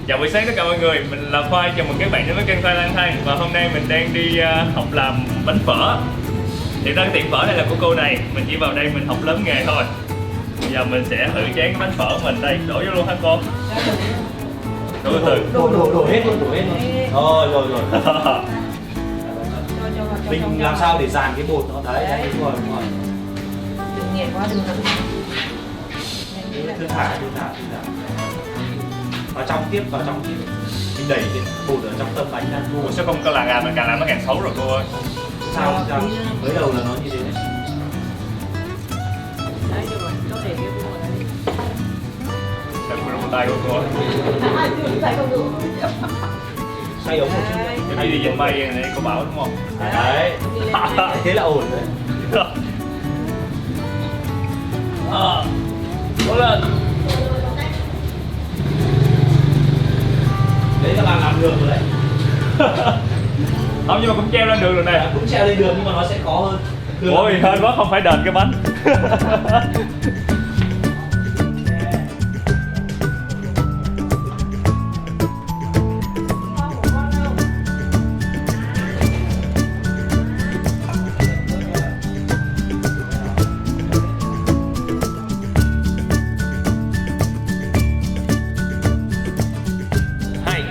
Chào buổi sáng tất cả mọi người, mình là Khoai, chào mừng các bạn đến với kênh Khoai Lang Thang. Và hôm nay mình đang đi học làm bánh phở. Thì ra tiệm phở này là của cô này, mình chỉ vào đây mình học lớp nghề thôi. Bây giờ mình sẽ thử chén bánh phở của mình đây, đổ vô luôn hả cô? Đổ từ đổ hết luôn, rồi mình làm sao để dàn cái bột nó đấy, đúng rồi. Đừng nhẹ quá, đừng nặng. Thư thả. Vào trong tiếp. Mình đẩy cái bột ở trong tâm bánh ra. Ủa sao không có làm mình càng làm nó càng xấu rồi cô ơi. Sao? Mới đầu là nó như thế này. Đấy, được rồi, cho để cái bột này. Đừng có rụng tay của cô ơi. Xoay ống một chút. Cái đi dành bay này cô bảo đúng không? Đấy. Thế là ổn đấy. Cố lên. Đấy các bạn làm đường rồi đấy. Không nhưng mà cũng treo lên đường rồi này. Cũng treo lên đường nhưng mà nó sẽ khó hơn. Ôi hên quá không phải đền cái bánh.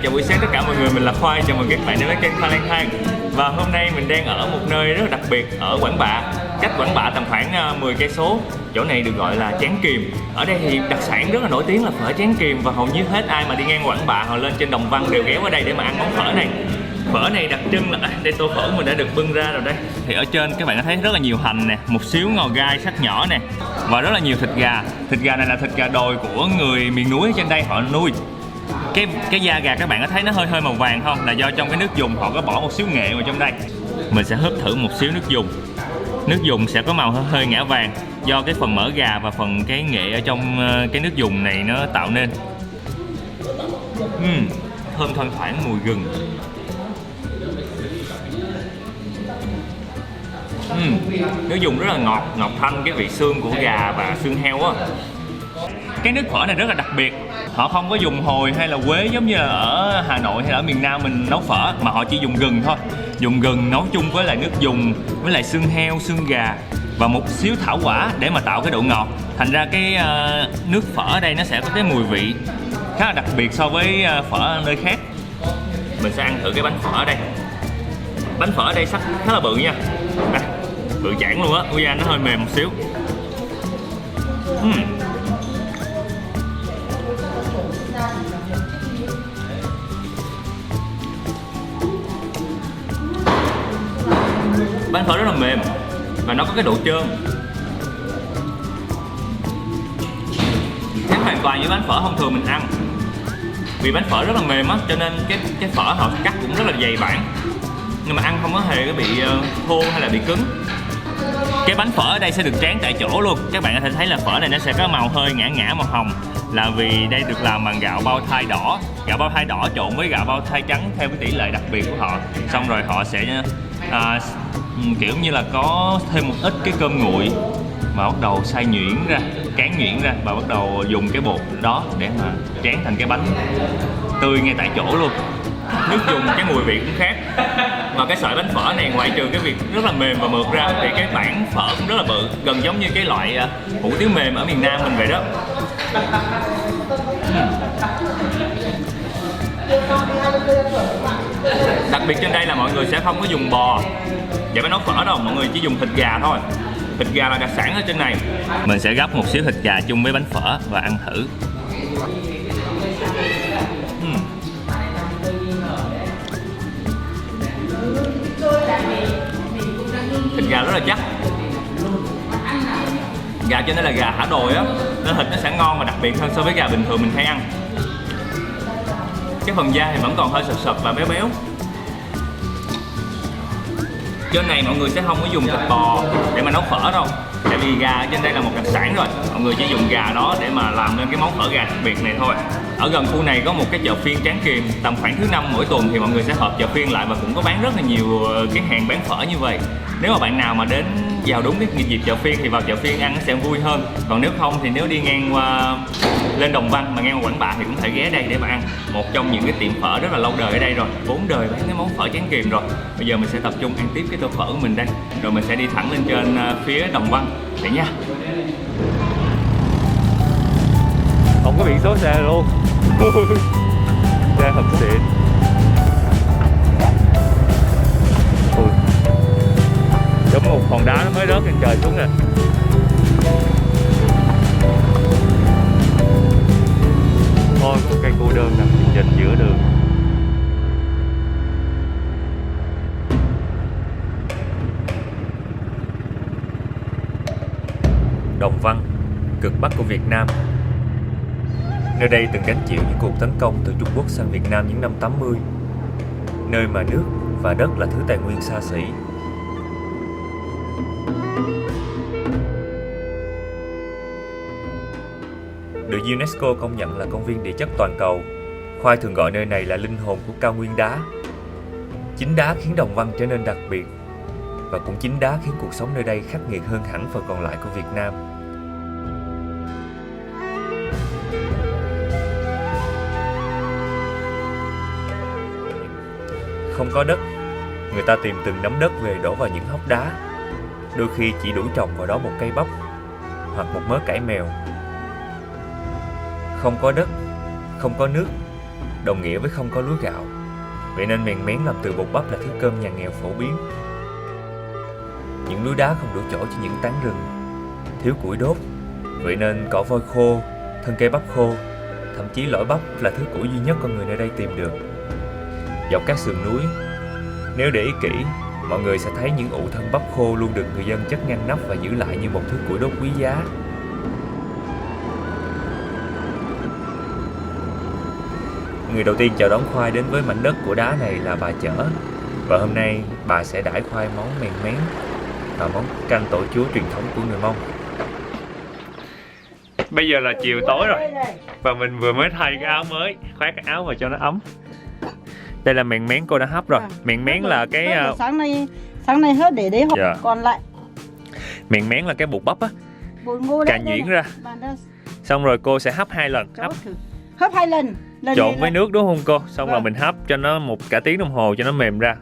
Chào buổi sáng tất cả mọi người, mình là Khoai, chào mừng các bạn đến với kênh Khoai Lang Thang. Và hôm nay mình đang ở một nơi rất là đặc biệt ở Quảng Bạ, cách Quảng Bạ tầm khoảng 10 cây số. Chỗ này được gọi là Tráng Kìm. Ở đây thì đặc sản rất là nổi tiếng là phở Tráng Kìm, và hầu như hết ai mà đi ngang Quảng Bạ hoặc lên trên Đồng Văn đều ghé qua đây để mà ăn món phở này. Phở này đặc trưng là đây, tô phở mình đã được bưng ra rồi đây. Thì ở trên các bạn có thấy rất là nhiều hành nè, một xíu ngò gai sắc nhỏ nè, và rất là nhiều thịt gà. Thịt gà này là thịt gà đồi của người miền núi ở trên đây họ nuôi. Cái da gà các bạn có thấy nó hơi màu vàng không? Là do trong cái nước dùng họ có bỏ một xíu nghệ vào trong đây. Mình sẽ húp thử một xíu nước dùng. Nước dùng sẽ có màu hơi ngã vàng do cái phần mỡ gà và phần cái nghệ ở trong cái nước dùng này nó tạo nên. Thơm thoang thoảng mùi gừng. Nước dùng rất là ngọt thanh cái vị xương của gà và xương heo á. Cái nước phở này rất là đặc biệt. Họ không có dùng hồi hay là quế giống như là ở Hà Nội hay là ở miền Nam mình nấu phở, mà họ chỉ dùng gừng thôi. Dùng gừng nấu chung với lại nước dùng, với lại xương heo, xương gà và một xíu thảo quả để mà tạo cái độ ngọt. Thành ra cái nước phở ở đây nó sẽ có cái mùi vị khá là đặc biệt so với phở ở nơi khác. Mình sẽ ăn thử cái bánh phở ở đây. Bánh phở ở đây sắc khá là bự nha. Đây, bự chảng luôn á, da nó hơi mềm một xíu. Bánh phở rất là mềm và nó có cái độ trơn. Khác hoàn toàn với bánh phở thông thường mình ăn. Vì bánh phở rất là mềm á, cho nên cái phở họ cắt cũng rất là dày bản. Nhưng mà ăn không có hề cái bị thô hay là bị cứng. Cái bánh phở ở đây sẽ được tráng tại chỗ luôn. Các bạn có thể thấy là phở này nó sẽ có màu hơi ngã màu hồng, là vì đây được làm bằng gạo bao thai đỏ. Gạo bao thai đỏ trộn với gạo bao thai trắng theo cái tỷ lệ đặc biệt của họ. Xong rồi họ sẽ kiểu như là có thêm một ít cái cơm nguội và bắt đầu xay nhuyễn ra, cán nhuyễn ra và bắt đầu dùng cái bột đó để mà tráng thành cái bánh tươi ngay tại chỗ luôn. Nước dùng cái mùi vị cũng khác. Và cái sợi bánh phở này ngoại trừ cái việc rất là mềm và mượt ra thì cái bản phở cũng rất là bự, gần giống như cái loại hủ tiếu mềm ở miền Nam mình vậy đó. Đặc biệt trên đây là mọi người sẽ không có dùng bò để mà nấu phở đâu, mọi người chỉ dùng thịt gà thôi. Thịt gà là đặc sản ở trên này. Mình sẽ gắp một xíu thịt gà chung với bánh phở và ăn thử. Thịt gà rất là chắc. Gà trên đây là gà thả đồi á, nên thịt nó sẽ ngon và đặc biệt hơn so với gà bình thường mình hay ăn. Cái phần da thì vẫn còn hơi sật và béo béo. Trên này mọi người sẽ không có dùng thịt bò để mà nấu phở đâu, tại vì gà ở trên đây là một đặc sản rồi. Mọi người chỉ dùng gà đó để mà làm nên cái món phở gà đặc biệt này thôi. Ở gần khu này có một cái chợ phiên Tráng Kìm, tầm khoảng thứ 5 mỗi tuần thì mọi người sẽ họp chợ phiên lại và cũng có bán rất là nhiều cái hàng bán phở như vậy. Nếu mà bạn nào mà đến vào đúng cái dịp chợ phiên thì vào chợ phiên ăn nó sẽ vui hơn. Còn nếu không thì nếu đi ngang qua lên Đồng Văn mà ngang qua Quảng Bạ thì cũng thể ghé đây để mà ăn. Một trong những cái tiệm phở rất là lâu đời ở đây rồi, 4 đời bán cái món phở Tráng Kìm rồi. Bây giờ mình sẽ tập trung ăn tiếp cái tô phở của mình đây, rồi mình sẽ đi thẳng lên trên phía Đồng Văn để nha. Không có biển số xe luôn. Xe thật xịn. Giống một hòn đá nó mới rớt trên trời xuống nè. Thôi một cây cô đơn nằm trên giữa đường. Đồng Văn, cực Bắc của Việt Nam. Nơi đây từng gánh chịu những cuộc tấn công từ Trung Quốc sang Việt Nam những năm 80. Nơi mà nước và đất là thứ tài nguyên xa xỉ. Được UNESCO công nhận là công viên địa chất toàn cầu. Khoai thường gọi nơi này là linh hồn của cao nguyên đá. Chính đá khiến Đồng Văn trở nên đặc biệt, và cũng chính đá khiến cuộc sống nơi đây khắc nghiệt hơn hẳn phần còn lại của Việt Nam. Không có đất, người ta tìm từng nắm đất về đổ vào những hốc đá. Đôi khi chỉ đủ trồng vào đó một cây bắp hoặc một mớ cải mèo. Không có đất, không có nước, đồng nghĩa với không có lúa gạo. Vậy nên mèn mén làm từ bột bắp là thứ cơm nhà nghèo phổ biến. Những núi đá không đủ chỗ cho những tán rừng, thiếu củi đốt. Vậy nên cỏ voi khô, thân cây bắp khô, thậm chí lõi bắp là thứ củi duy nhất con người nơi đây tìm được. Dọc các sườn núi, nếu để ý kỹ, mọi người sẽ thấy những ụ thân bắp khô luôn được người dân chất ngăn nắp và giữ lại như một thứ củi đốt quý giá. Người đầu tiên chào đón khoai đến với mảnh đất của đá này là bà Chở. Và hôm nay bà sẽ đãi khoai món mèn mén và món canh tổ chúa truyền thống của người Mông. Bây giờ là chiều tối rồi và mình vừa mới thay cái áo mới, khoác cái áo vào cho nó ấm. Đây là mèn mén cô đã hấp rồi. Mèn mén là cái sáng nay hết để đấy hộp dạ. Còn lại mèn mén là cái bột bắp á, bột ngô càn nhuyễn ra. Xong rồi cô sẽ hấp 2 lần. Hấp 2 lần. Trộn với nước đúng không cô? Xong rồi vâng. mình hấp cho nó cả tiếng đồng hồ cho nó mềm ra.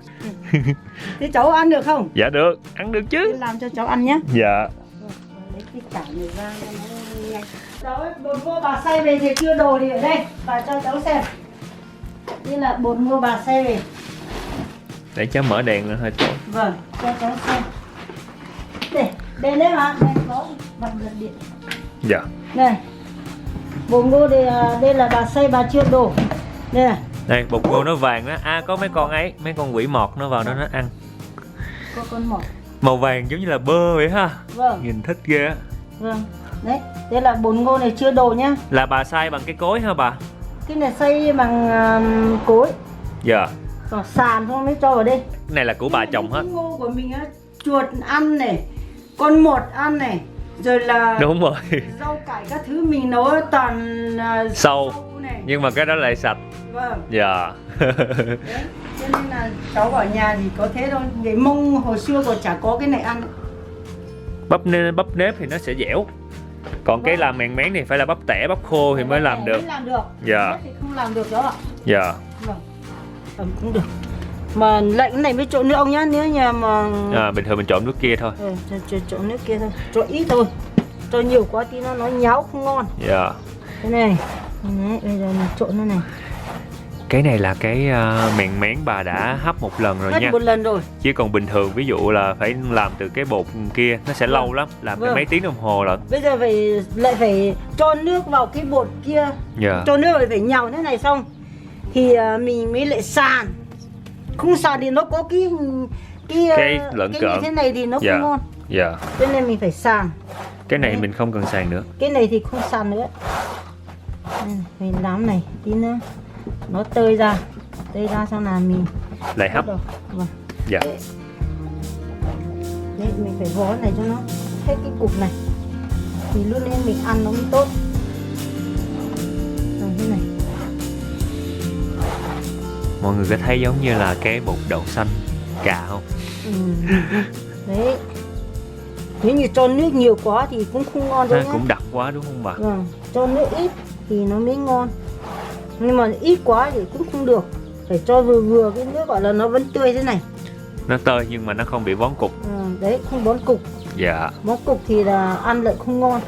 Thế cháu ăn được không? Dạ được, ăn được chứ. Thế làm cho cháu ăn nhé. Dạ. Lấy cái cải này ra cho nó nhanh. Cháu bột ngô bà xay về thì chưa đồ thì ở đây. Bà cho cháu xem. Đây là bột ngô bà xay về. Để cháu mở đèn hơi tối. Vâng, cho cháu xem. Đây đấy mà, đây có bật điện. Dạ. Này. Bột ngô đây là bà xay bà chưa đổ. Đây này. Đây, bột ngô nó vàng đó. À, có mấy con ấy, mấy con quỷ mọt nó vào đó nó ăn. Có con mọt. Màu vàng giống như là bơ vậy ha. Vâng. Nhìn thích ghê á. Vâng. Đấy, đây là bột ngô này chưa đổ nhá. Là bà xay bằng cái cối hả bà? Cái này xay bằng cối. Dạ. Còn sàn không mới cho vào đây. Cái này là của bà chồng hết. Ngô của mình á, chuột ăn này, con mọt ăn này, rồi là Đúng rồi. rau cải các thứ mình nấu toàn Sâu này. Nhưng mà cái đó lại sạch. Vâng. Dạ. Đấy, cho nên là cháu ở nhà thì có thế thôi. Người Mông hồi xưa còn chả có cái này ăn. Bắp nếp thì nó sẽ dẻo. Còn cái làm mèn mén thì phải là bắp tẻ, bắp khô thì mới làm được. Mới làm được. Dạ. Thì không làm được đó ạ. Dạ. Vâng. Cũng được. Mà lạnh cái này mới trộn nước ông nhá, nếu nhà mà Bình thường mình trộn nước kia thôi. Trộn nước kia thôi, trộn ít thôi. Cho nhiều quá thì nó nháo không ngon. Dạ. Cái này. Đấy, bây giờ mình trộn nó này. Cái này là cái mèn mén bà đã hấp một lần rồi nha. Hết một lần rồi. Chứ còn bình thường ví dụ là phải làm từ cái bột kia nó sẽ lâu lắm, làm tới mấy tiếng đồng hồ lận. Bây giờ lại phải cho nước vào cái bột kia. Dạ. Cho nước phải nhào thế này xong thì mình mới lại sàn. Không sàn thì nó có cái lợn cái cợn như thế này thì nó không ngon. Dạ. Cho nên mình phải sàn. Cái này đấy. mình không cần sàn nữa. Cái này thì không sàn nữa. Mình làm này tí nữa nó tơi ra xong là mình lại hấp. Vâng. Dạ. Đấy, mình phải vó này cho nó hết cái cục này thì lúc lên mình ăn nó mới tốt. Rồi thế này. Mọi người có thấy giống như là cái bột đậu xanh cà không? Đấy. Nếu như cho nước nhiều quá thì cũng không ngon đâu Nó nhá. cũng đặc quá đúng không bà? Vâng, cho nước ít thì nó mới ngon. Nhưng mà ít quá thì cũng không được. Phải cho vừa vừa cái nước gọi là nó vẫn tươi thế này. Nó tơi nhưng mà nó không bị bón cục. Đấy, không bón cục. Dạ. Bón cục thì là ăn lại không ngon.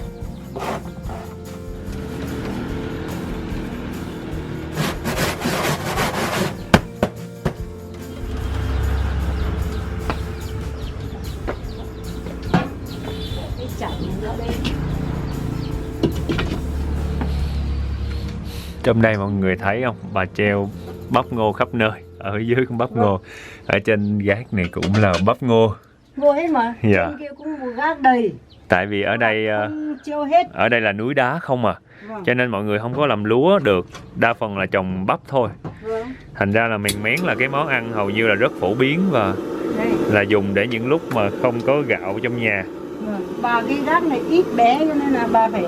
Cái chảy này ra đây. Trong đây mọi người thấy không? Bà treo bắp ngô khắp nơi. Ở dưới cũng bắp ngô. Ở trên gác này cũng là bắp ngô. Ngô hết mà. Dạ. Trên kia cũng một gác đầy. Tại vì ở đây Không chiêu hết. ở đây là núi đá không à. Vâng. Cho nên mọi người không có làm lúa được. Đa phần là trồng bắp thôi. Vâng. Thành ra là mèn mén là cái món ăn hầu như là rất phổ biến và Đây. là dùng để những lúc mà không có gạo trong nhà. Vâng. Bà cái gác này ít bé cho nên là bà phải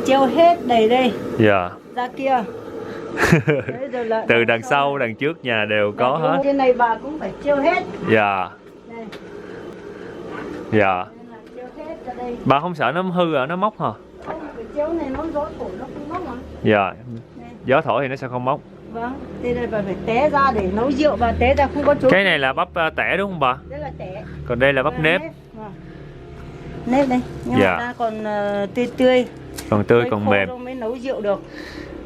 chiêu hết đầy đây. Dạ. Ra kia. Đấy, rồi là Từ đằng sau, đằng trước nhà đều có hết. trên này bà cũng phải chiêu hết. Dạ. Đây. Dạ. Nên là chiêu hết ra đây. Bà không sợ nó hư à, nó móc hả? Không, cái chiêu này nó gió thổi nó không móc mà. Dạ. Đây. Gió thổi thì nó sẽ không móc. Vâng. Thế đây bà phải té ra để nấu rượu, bà té ra không có chỗ. Cái này là bắp tẻ đúng không bà? Đây là té. Còn đây là bắp nếp. Vâng. Nếp đây. Nhưng Dạ. mà ta còn tươi tươi. Còn tươi Hơi còn khô mềm. rồi mới nấu rượu được.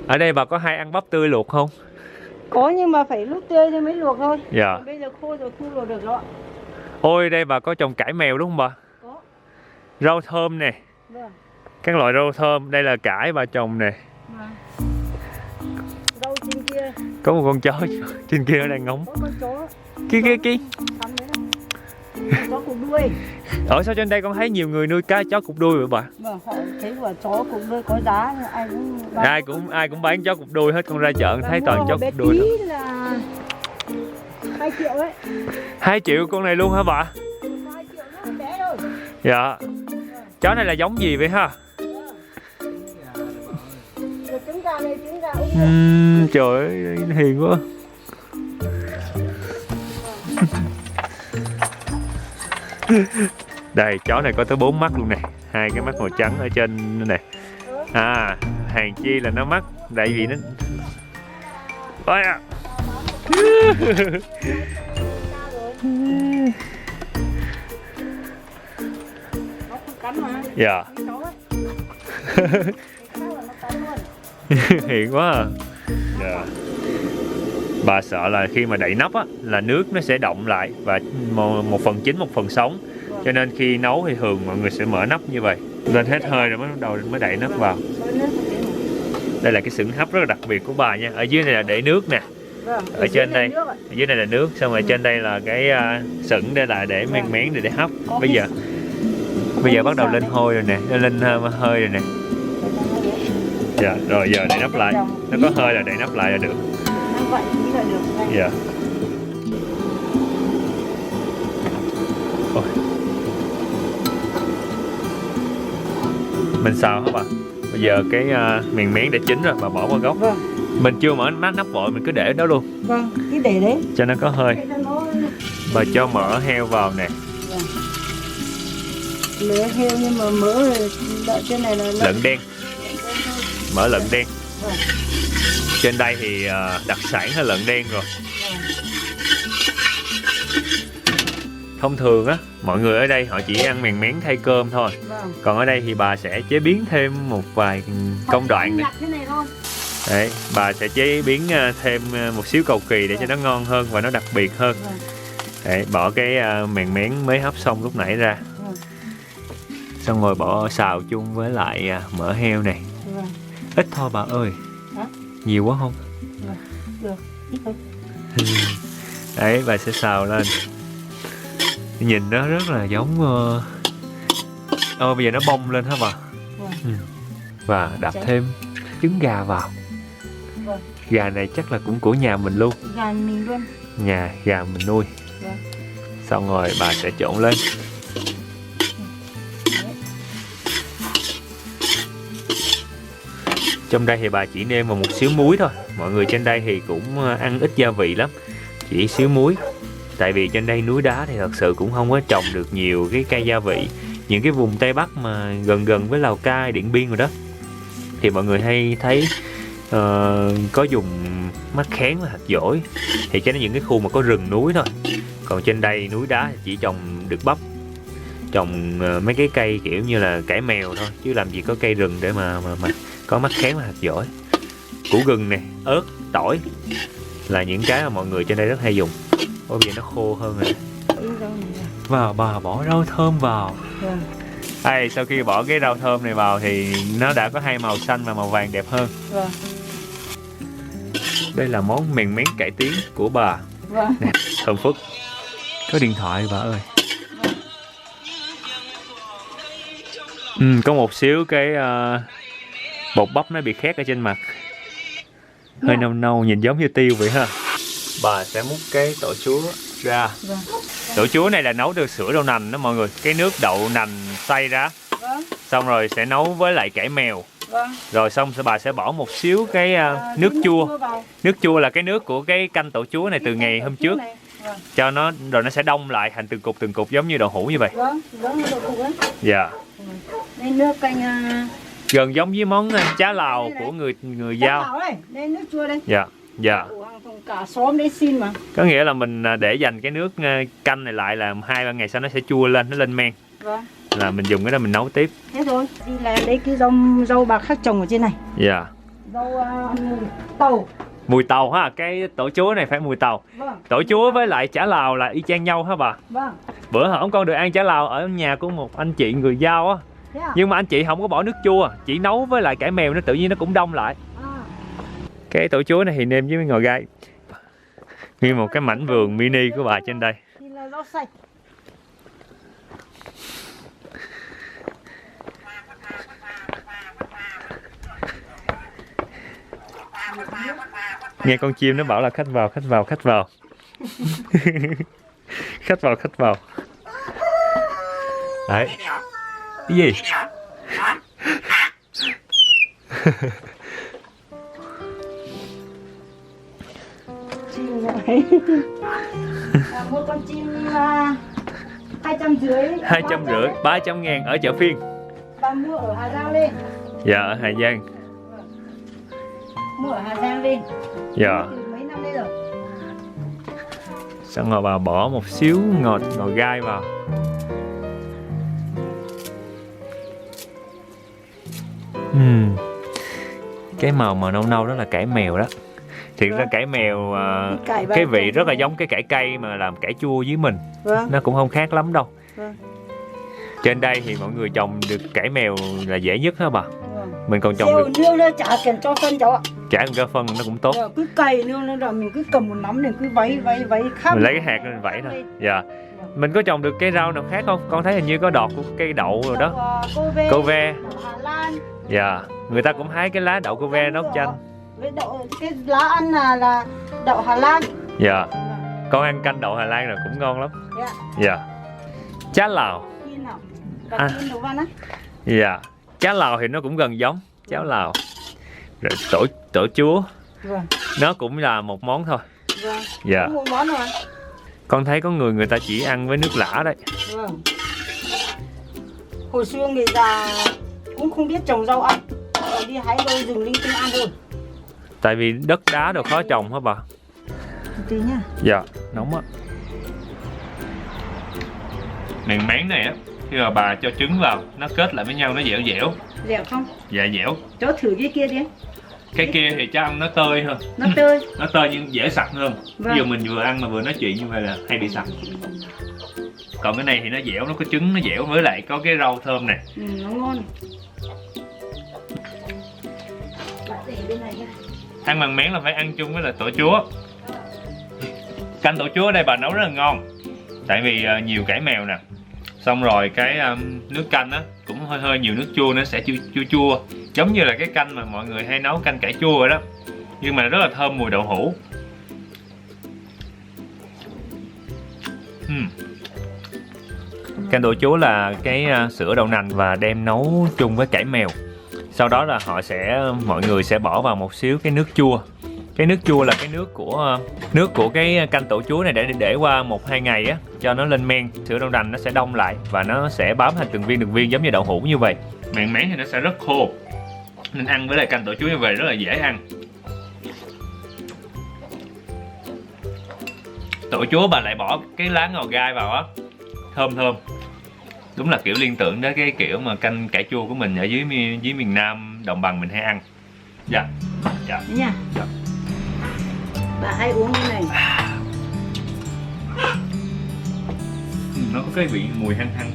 Ở đây bà có hay ăn bắp tươi luộc không? Có nhưng mà phải lúc tươi thì mới luộc thôi. Dạ. Còn bây giờ khô rồi không luộc được rồi. Ôi đây bà có trồng cải mèo đúng không bà? Có. Rau thơm nè. Vâng. Các loại rau thơm. Đây là cải bà trồng nè. Vâng. Rau trên kia Có một con chó trên kia nó đang ngóng. có con chó Kia. cắn đấy đó. Con chó cục đuôi. Ở sao trên đây con thấy nhiều người nuôi cá chó cục đuôi vậy bà? Vâng, họ thấy quả chó cục đuôi có giá ai cũng bán. Ai cũng bán chó cục đuôi hết, con ra chợ Và thấy mua toàn một chó bé cục đuôi đó. tí là 2 triệu ấy. 2 triệu con này luôn hả bà? 2 triệu nó bé thôi. Dạ. Chó này là giống gì vậy ha? Rồi trứng gà này trứng gà Úc. Trời ơi hiền quá. Đây chó này có tới 4 mắt luôn nè, 2 cái mắt màu trắng ở trên này. À, hàng chi là nó mắt, tại vì nó ôi à. Nó không cắn mà. Dạ. Cái chó ấy. Cái khác là nó cắn luôn. Hiền quá à. Dạ. Bà sợ là khi mà đậy nắp á là nước nó sẽ động lại và một phần chín một phần sống, cho nên khi nấu thì thường mọi người sẽ mở nắp như vậy lên hết hơi rồi mới đậy nắp vào. Đây là cái xửng hấp rất là đặc biệt của bà nha. Ở dưới này là để nước nè. Vâng, Ở trên đây, ở dưới này là nước, xong rồi trên đây là cái xửng đây là để men mén để hấp. Bây giờ bắt đầu lên hôi rồi nè, lên hơi rồi nè. Dạ, rồi giờ đậy nắp lại. Nó có hơi là đậy nắp lại là được. Vậy nghĩ là được. Đây. Dạ. Ôi. Mình xào hả bà? Bây giờ cái miền mén đã chín rồi, bà bỏ vào góc. Vâng. Mình chưa mở nắp vội, mình cứ để đó luôn. Vâng, cứ để đấy. Cho nó có hơi. Để cho nó... Bà cho mỡ heo vào nè. Vâng. Mỡ heo nhưng mà mỡ đợi trên này là Lợn đen. Mỡ lợn đen. Vâng. Trên đây thì đặc sản là lợn đen rồi. Vâng. Thông thường á, mọi người ở đây họ chỉ ăn mèn mén thay cơm thôi. Vâng. Còn ở đây thì bà sẽ chế biến thêm một vài công đoạn này. Thế này thôi. Đấy, bà sẽ chế biến thêm một xíu cầu kỳ để cho nó ngon hơn và nó đặc biệt hơn. Vâng. Đấy, bỏ cái mèn mén mới hấp xong lúc nãy ra. Vâng. Xong rồi bỏ xào chung với lại mỡ heo này. Vâng. Ít thôi bà ơi. Hả? Nhiều quá không? Vâng. Được, ít thôi. Đấy, bà sẽ xào lên. Nhìn nó rất là giống bây giờ nó bông lên hả bà? Vâng. Và đập thêm trứng gà vào. Vâng. Gà này chắc là cũng của nhà mình luôn. Gà mình luôn. Gà mình nuôi. Vâng. Xong rồi bà sẽ trộn lên. Trong đây thì bà chỉ nêm vào một xíu muối thôi. Mọi người trên đây thì cũng ăn ít gia vị lắm, chỉ xíu muối. Tại vì trên đây núi đá thì thật sự cũng không có trồng được nhiều cái cây gia vị. những cái vùng Tây Bắc mà gần gần với Lào Cai, Điện Biên rồi đó, thì mọi người hay thấy có dùng mắc khén và hạt dổi. Thì cái đó những cái khu mà có rừng núi thôi. Còn trên đây núi đá thì chỉ trồng được bắp, trồng mấy cái cây kiểu như là cải mèo thôi, chứ làm gì có cây rừng để mà có mắc khén và hạt dổi. Củ gừng nè, ớt, tỏi là những cái mà mọi người trên đây rất hay dùng. Ôi bây giờ nó khô hơn rồi. Vào bà bỏ rau thơm vào. Hay sau khi bỏ cái rau thơm này vào thì nó đã có hai màu xanh và màu vàng đẹp hơn. Đây là món mèn mén cải tiến của bà. Nè, thơm phức. Có điện thoại bà ơi. Có một xíu cái bột bắp nó bị khét ở trên mặt, hơi nâu nâu, nhìn giống như tiêu vậy ha. Bà sẽ múc cái tổ chúa ra. Tổ chúa này là nấu từ sữa đậu nành đó mọi người. Cái nước đậu nành xay ra, xong rồi sẽ nấu với lại cải mèo. Rồi xong bà sẽ bỏ một xíu cái nước chua. Nước chua là cái nước của cái canh tổ chúa này từ ngày hôm trước, cho nó rồi nó sẽ đông lại thành từng cục giống như đậu hũ như vậy. Dạ. Nước canh gần giống với món cháo Lào của người Dao. đây nước chua đây. Dạ. Dạ. Cả xóm đấy xin mà. Có nghĩa là mình để dành cái nước canh này lại là 2-3 ngày sau nó sẽ chua lên, nó lên men. Là mình dùng cái đó mình nấu tiếp. Thế rồi, đi là lấy cái rau bạc khác trồng ở trên này. Dạ. Rau tàu. Mùi tàu ha, cái tổ chúa này phải mùi tàu. Tổ chúa với lại chả Lào là y chang nhau hả bà? Bữa hổm con được ăn chả Lào ở nhà của một anh chị người Dao á. Nhưng mà anh chị không có bỏ nước chua, chỉ nấu với lại cải mèo, nó tự nhiên nó cũng đông lại. Cái tổ chúa này thì nêm với ngò gai. Nguyên một cái mảnh vườn mini của bà trên đây. Nghe con chim nó bảo là khách vào, khách vào, khách vào. Khách vào, khách vào. Đấy. Cái gì? Chim rồi. Mua con chim 250. 250, 300 ngàn ở chợ Phiên. Bà mua ở Hà Giang lên. Dạ, ở Hà Giang. Mua ở Hà Giang lên. Dạ. Từ mấy năm đây rồi. Xong rồi bà bỏ một xíu ngò gai vào. Cái màu mà nâu nâu đó là cải mèo đó. Thiệt ra cải mèo cái vị rất là giống cái cải cây mà làm cải chua với mình. Nó cũng không khác lắm đâu. Trên đây thì mọi người trồng được cải mèo là dễ nhất hả bà? Mình còn trồng được nương nó chả cần cho phân cháu ạ. Chả cần cho phân nó cũng tốt. Cứ cày nương nó rồi mình cứ cầm một nắm này cứ vấy khắp. Mình lấy cái hạt mình vẩy thôi. Dạ. Mình có trồng được cây rau nào khác không? Con thấy hình như có đọt của cây đậu rồi đó. Cô ve. Hà Lan. Dạ. Người ta cũng hái cái lá đậu cô ve nấu chanh. Với đậu cái lá ăn là đậu Hà Lan. Dạ. Con ăn canh đậu Hà Lan rồi cũng ngon lắm. Dạ. Chá Lào. Dạ. Cháo Lào thì nó cũng gần giống cháo Lào. Rồi tổ chúa. Nó cũng là một món thôi. Dạ. Một món rồi. Con thấy có người ta chỉ ăn với nước lã đấy. Hồi xưa người già cũng không biết trồng rau ăn, đi hái rau rừng linh tinh ăn thôi. Tại vì đất đá đồ khó trồng hả bà? Tí nhá. Dạ, nóng á. Mèn mén này á, khi mà bà cho trứng vào, nó kết lại với nhau, nó dẻo dẻo. Dẻo không? Dạ dẻo. Cháu thử cái kia đi. Cái kia thì cho ăn nó tơi hơn. Nó tơi. Nó tơi nhưng dễ sặc hơn. Ví dụ mình vừa ăn mà vừa nói chuyện như vậy là hay bị sặc. Còn cái này thì nó dẻo, nó có trứng nó dẻo với lại có cái rau thơm này. Nó ngon. Ăn mèn mén là phải ăn chung với là tổ chúa. Canh tổ chúa ở đây bà nấu rất là ngon. Tại vì nhiều cải mèo nè. Xong rồi cái nước canh á cũng hơi nhiều nước chua, nó sẽ chua giống như là cái canh mà mọi người hay nấu canh cải chua rồi đó, nhưng mà rất là thơm mùi đậu hũ. Canh tổ chúa là cái sữa đậu nành và đem nấu chung với cải mèo. Sau đó là mọi người sẽ bỏ vào một xíu cái nước chua Cái nước chua là cái nước của cái canh tổ chuối này để qua 1-2 ngày á, cho nó lên men, sữa đậu nành nó sẽ đông lại và nó sẽ bám thành từng viên giống như đậu hũ như vậy. Mèn mén thì nó sẽ rất khô, nên ăn với lại canh tổ chuối như vậy rất là dễ ăn. Tổ chuối bà lại bỏ cái lá ngò gai vào á, thơm. Đúng là kiểu liên tưởng đến cái kiểu mà canh cải chua của mình ở dưới miền Nam đồng bằng mình hay ăn. Dạ. Đấy nha. Dạ. Bà hay uống cái này. Nó có cái vị mùi hăng.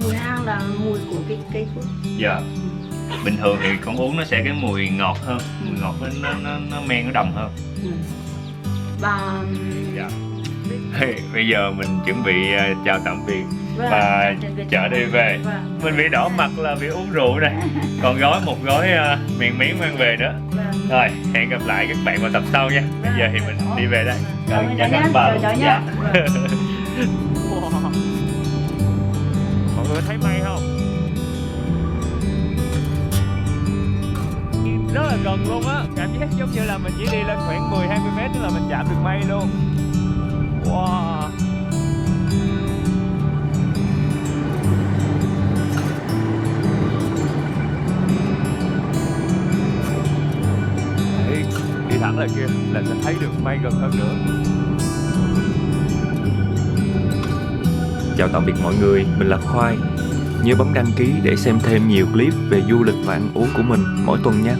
Mùi hang là mùi của cái cây thuốc. Dạ. Bình thường thì con uống nó sẽ cái mùi ngọt hơn, mùi ngọt nó men nó đậm hơn. Bà Dạ. Bây giờ mình chuẩn bị chào tạm biệt Vâng, và chở đi về. Vâng. Mình bị đỏ mặt là vì uống rượu đây. Còn một gói miền miến mang về nữa. Vâng. Rồi, hẹn gặp lại các bạn vào tập sau nha. Bây giờ thì mình đi về đây. Chào cháu nhé. Chào Dạ. nhé. Mọi người thấy mây không? Rất là gần luôn á, cảm giác giống như là mình chỉ đi lên khoảng 10-20 mét là mình chạm được mây luôn. Wow. Đấy, đi thẳng là kia là sẽ thấy được mây gần hơn nữa. Chào tạm biệt mọi người, mình là Khoai. Nhớ bấm đăng ký để xem thêm nhiều clip về du lịch và ăn uống của mình mỗi tuần nha.